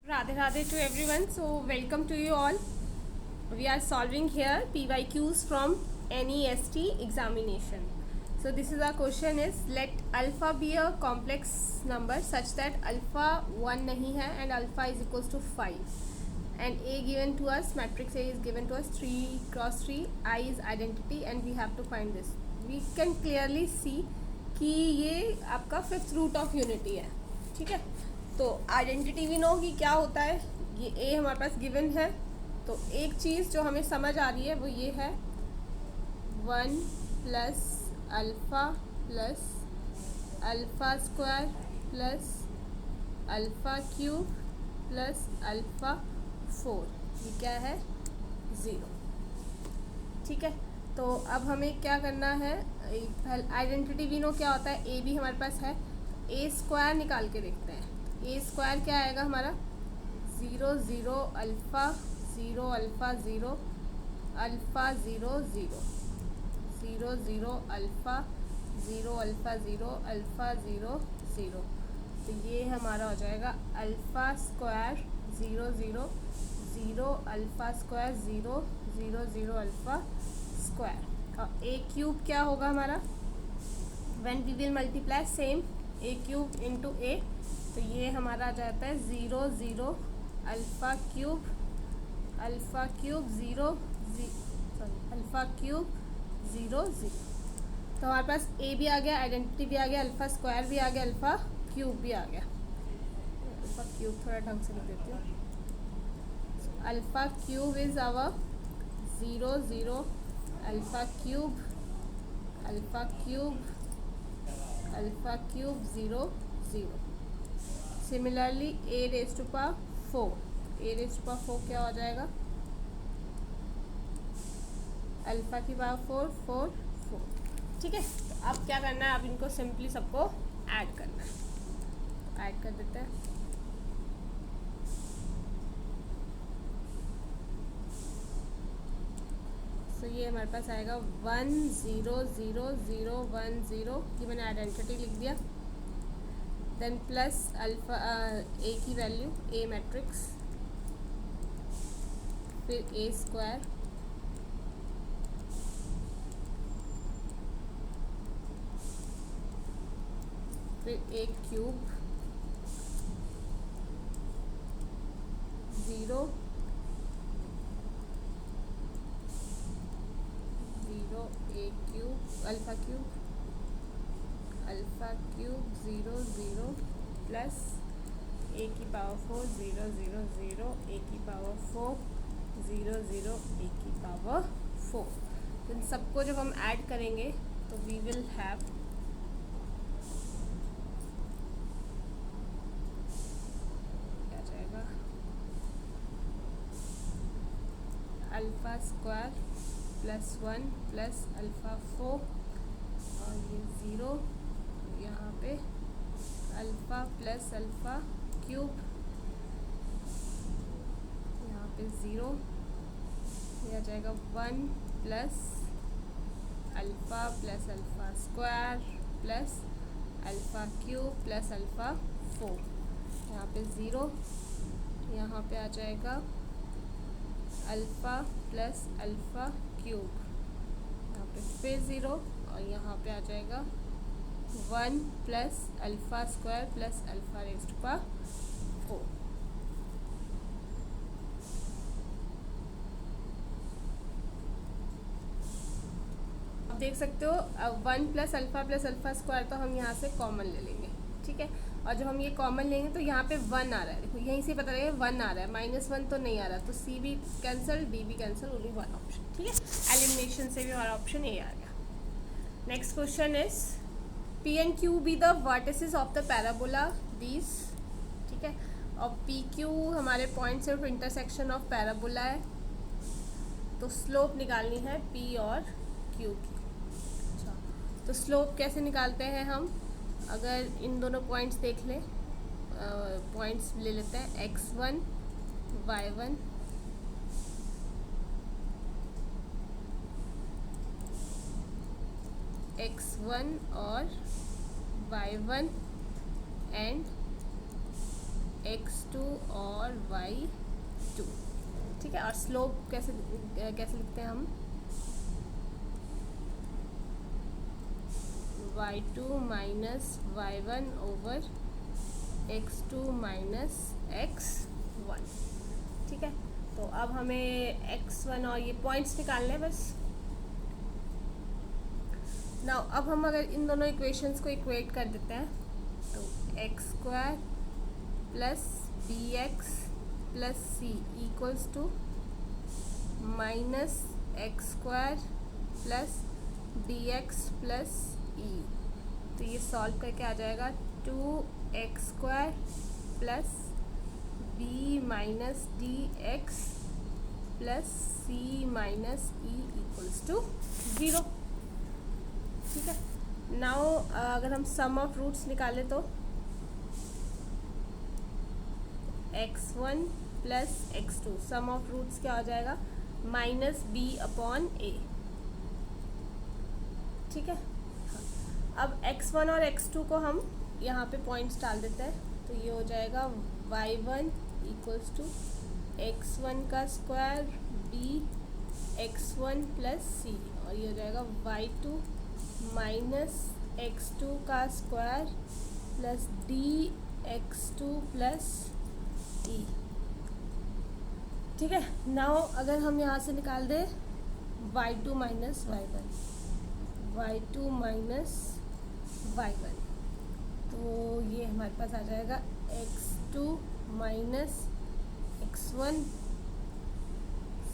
Radhe Radhe to everyone. So welcome to you all. We are solving here PYQs from NEST examination. So this is our question is let alpha be a complex number such that alpha 1 nahi hai and alpha is equals to 5 and A given to us, matrix A is given to us 3 cross 3, I is identity and we have to find this. We can clearly see कि ये आपका fifth root of unity है. ठीक है, तो identity भी no कि क्या होता है. ये ए हमारे पास गिवन है, तो एक चीज़ जो हमें समझ आ रही है वो ये है 1 plus alpha square plus alpha cube plus alpha 4. ये क्या है? 0. ठीक है, तो अब हमें क्या करना है, आइडेंटिटी भी नो क्या होता है. ए भी हमारे पास है, ए स्क्वायर निकाल के देखते हैं. ए स्क्वायर क्या आएगा हमारा? 0 0 alpha 0 alpha 0 alpha 0 0 0 0 alpha 0 alpha 0 alpha 0 0. तो ये हमारा हो जाएगा alpha square 0 0 0 alpha square 0 0 0 alpha square. और ए क्यूब क्या होगा हमारा? When we will multiply same a cube into a, तो ये हमारा आ जाता है 0 0 अल्फ़ा क्यूब 0 अल्फ़ा क्यूब 0 0. तो हमारे पास ए भी आ गया, आइडेंटिटी भी आ गया, अल्फ़ा स्क्वायर भी आ गया, अल्फ़ा क्यूब भी आ गया. अल्फ़ा क्यूब थोड़ा ढंग से लिख देती हूँ. Alpha cube is our 0 0 alpha cube 0 0. Similarly A raise to power 4 क्या हो जाएगा? अल्फ़ा की पावर 4 4. ठीक है, तो अब क्या करना है, अब इनको सिंपली सबको ऐड करना है. तो ऐड कर देते हैं. तो ये हमारे पास आएगा 1 0 0 0 1 0. ये मैंने आइडेंटिटी लिख दिया. देन प्लस अल्फ़ा ए की वैल्यू ए मैट्रिक्स, फिर ए स्क्वायर, फिर ए क्यूब 0 0 ए क्यूब अल्फ़ा क्यूब 0 0 प्लस ए की पावर 4 0 0 0 ए की पावर 4 0 0 ए की पावर 4. तो इन सबको जब हम ऐड करेंगे तो वी विल हैव क्या जाएगा, alpha square plus 1 plus alpha 4 और ये 0. यहाँ पे अल्फ़ा प्लस अल्फ़ा क्यूब, यहाँ पे 0. ये आ जाएगा 1 plus alpha square plus alpha cube plus alpha 4. यहाँ पे 0. यहाँ पे आ जाएगा अल्फ़ा प्लस अल्फ़ा क्यूब, यहाँ पे फिर 0 और यहाँ पे आ जाएगा 1 plus alpha square plus alpha raised to power 4. अब देख सकते हो 1 प्लस अल्फ़ा स्क्वायर तो हम यहाँ से कॉमन ले लेंगे. ठीक है, और जब हम ये कॉमन लेंगे तो यहाँ पे 1 आ रहा है. देखो यहीं से पता लगेगा 1 आ रहा है, -1 तो नहीं आ रहा. तो सी भी कैंसिल, डी भी कैंसिल, ओनली 1 ऑप्शन. ठीक है, एलिमिनेशन से भी हमारा ऑप्शन ए आ गया. Next question is P and Q be the vertices of the parabola these. ठीक है, और पी क्यू हमारे points of intersection of parabola है. तो स्लोप निकालनी है पी और क्यू की. अच्छा, तो स्लोप कैसे निकालते हैं हम? अगर इन दोनों पॉइंट्स देख लें, पॉइंट्स ले लेते हैं x1 y1 x1 और y1 एंड x2 और y2, ठीक है। और स्लोप कैसे लिखते हैं हम, y2 minus y1 over x2 minus x1, ठीक है। तो अब हमें x1 और ये पॉइंट्स निकालने हैं बस। नाउ अब हम अगर इन दोनों इक्वेशंस को इक्वेट कर देते हैं तो x square plus b x plus c equals to minus x square plus d x plus e. तो ये सॉल्व करके आ जाएगा 2x square plus b minus d x plus c minus e equals to 0, ठीक है। Now अगर हम सम of roots निकालें तो x1 plus x2, some of roots क्या हो जाएगा, माइनस बी अपॉन ए, ठीक है। अब x1 और x2 को हम यहाँ पे पॉइंट्स डाल देते हैं, तो ये हो जाएगा y1 इक्वल्स टू x1 का स्क्वायर बी x1 प्लस सी, और ये हो जाएगा y2 माइनस x2 का square plus d x2 plus e, ठीक है। नाउ अगर हम यहाँ से निकाल दें y2 minus y1, y2 minus y1, तो ये हमारे पास आ जाएगा x2 माइनस x1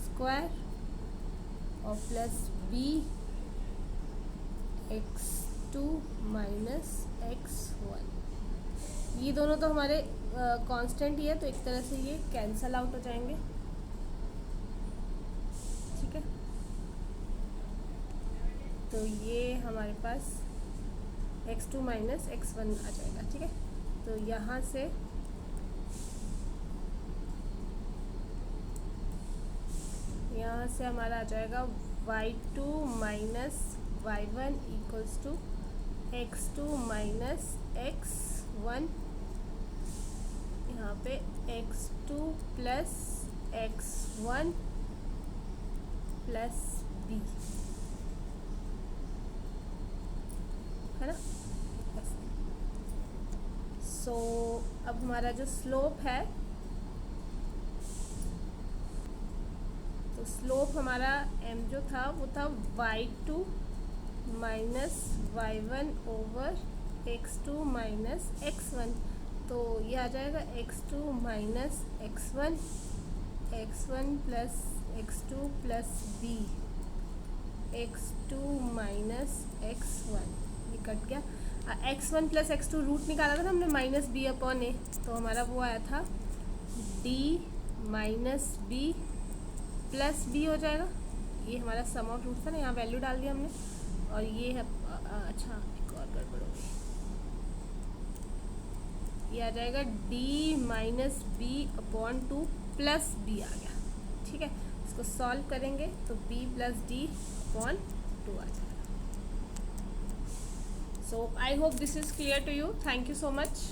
स्क्वायर और plus b x2 minus x1। ये दोनों तो हमारे कांस्टेंट ही है, तो एक तरह से ये कैंसल आउट हो जाएंगे, ठीक है। तो ये हमारे पास x2 माइनस x1 आ जाएगा, ठीक है। तो यहाँ से हमारा आ जाएगा y2 minus y1 equals to x2 minus x1, यहाँ पे x2 plus x1 plus b, है ना। सो अब हमारा जो स्लोप है, तो स्लोप हमारा m जो था वो था y2 minus y1 over x2 minus x1, तो ये आ जाएगा x2 minus x1, x1 plus x2 plus b, x2 minus x1, ये कट गया। x1 प्लस x2 रूट निकाला था ना हमने माइनस b अपॉन ए, तो हमारा वो आया था d minus b plus b हो जाएगा। ये हमारा सम ऑफ रूट था ना, यहाँ वैल्यू डाल दिया हमने, और ये है अच्छा एक और गड़बड़ हो गई, ये आ जाएगा d minus b upon 2 plus b आ गया, ठीक है। इसको सॉल्व करेंगे तो b प्लस डी अपॉन 2 आ जाएगा। So I hope this is clear to you, thank you so much.